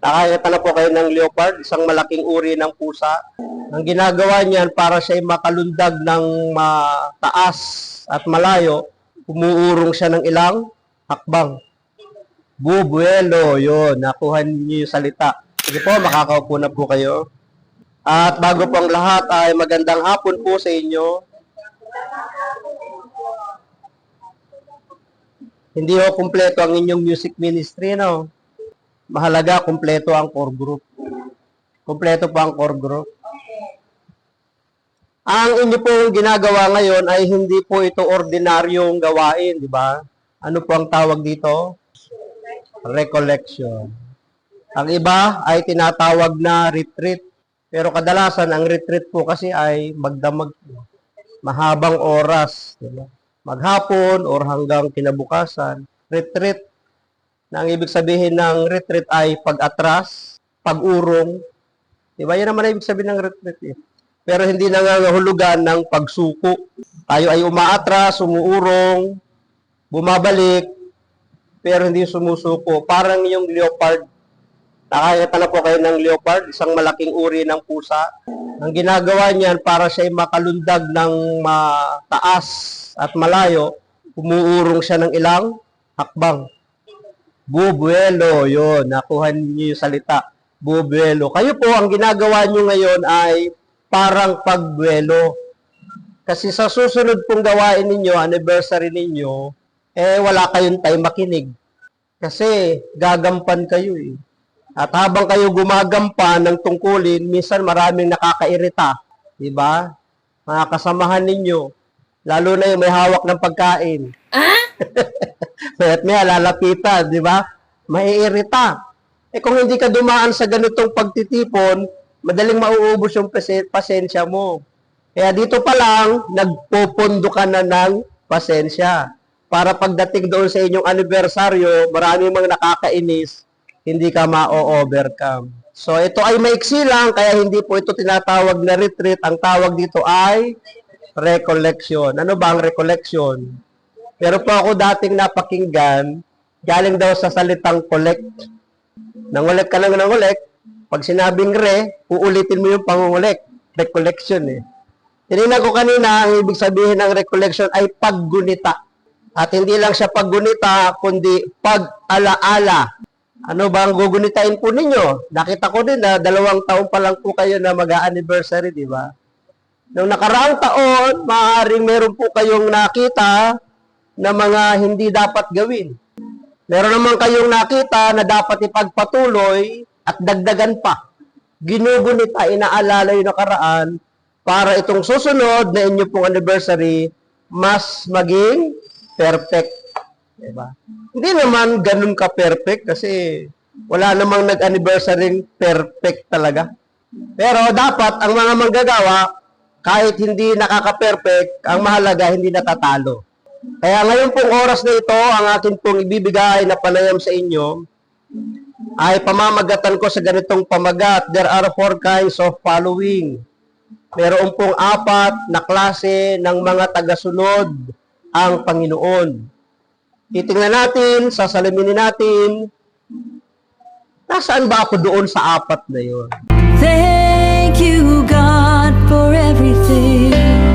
Nakakita na po kayo ng leopard, isang malaking uri ng pusa. Ang ginagawa niyan para siya ay makalundag ng mataas at malayo, umuurong siya ng ilang hakbang. Bubuelo, yun, nakuha niyo yung salita. Sige po, makakaupo na po kayo. At bago po ang lahat ay magandang hapon po sa inyo. Hindi ho kumpleto ang inyong music ministry, no? Mahalaga, kumpleto ang core group. Kumpleto pa ang core group. Ang inyo pong ginagawa ngayon ay hindi po ito ordinaryong gawain, di ba? Ano po ang tawag dito? Recollection. Ang iba ay tinatawag na retreat. Pero kadalasan, ang retreat po kasi ay magdamag. Mahabang oras. Di ba? Maghapon or hanggang kinabukasan. Retreat. Na ang ibig sabihin ng retreat ay pag-atras, pag-urong. Diba? Yan naman ang ibig sabihin ng retreat. Pero hindi nangangahulugan ng pagsuko. Tayo ay umaatras, umuurong, bumabalik, pero hindi sumusuko. Parang yung leopard. Nakakita na po kayo ng leopard, isang malaking uri ng pusa. Ang ginagawa niyan para siya ay makalundag ng mataas at malayo, umuurong siya ng ilang hakbang. Bubuelo, yun, nakuha niyo yung salita. Bubuelo. Kayo po, ang ginagawa niyo ngayon ay parang pagbuelo. Kasi sa susunod pong gawain ninyo, anniversary ninyo, wala kayong time makinig. Kasi gagampan kayo eh. At habang kayo gumagampan ng tungkulin, minsan maraming nakakairita. Diba? Mga kasamahan ninyo. Lalo na yung may hawak ng pagkain. At may lalapitan, di ba? Maiirita. Kung hindi ka dumaan sa ganitong pagtitipon, madaling mauubos yung pasensya mo. Kaya dito pa lang, nagpupundo ka na ng pasensya. Para pagdating doon sa inyong anibersaryo, maraming mga nakakainis, hindi ka ma-overcome. So ito ay maiksi lang, kaya hindi po ito tinatawag na retreat. Ang tawag dito ay recollection. Ano ba ang recollection? Pero po ako dating napakinggan, galing daw sa salitang collect. Nangolek ka lang nangolek, pag sinabing uulitin mo yung pangungolek. Recollection eh. Tinignan ko kanina, ang ibig sabihin ng recollection ay paggunita. At hindi lang siya paggunita, kundi pag-alaala. Ano ba ang gugunitain po ninyo? Nakita ko din na 2 taon pa lang po kayo na mag-anniversary, di ba? Noong nakaraang taon, maaaring meron po kayong nakita na mga hindi dapat gawin. Meron naman kayong nakita na dapat ipagpatuloy at dagdagan pa. Ginugunita, inaalala yung nakaraan para itong susunod na inyo pong anniversary mas maging perfect. Diba? Hindi naman ganun ka-perfect kasi wala namang nag-anniversary perfect talaga. Pero dapat ang mga manggagawa, kahit hindi nakaka-perfect, ang mahalaga hindi natatalo. Kaya ngayon pong oras na ito, ang akin pong ibibigay na panayam sa inyo, ay pamamagatan ko sa ganitong pamagat. There are 4 kinds of following. Meron pong 4 na klase ng mga tagasunod ang Panginoon. Titingnan natin, sasalaminin natin, nasaan ba ako doon sa 4 na yun? Thank you, God, for everything.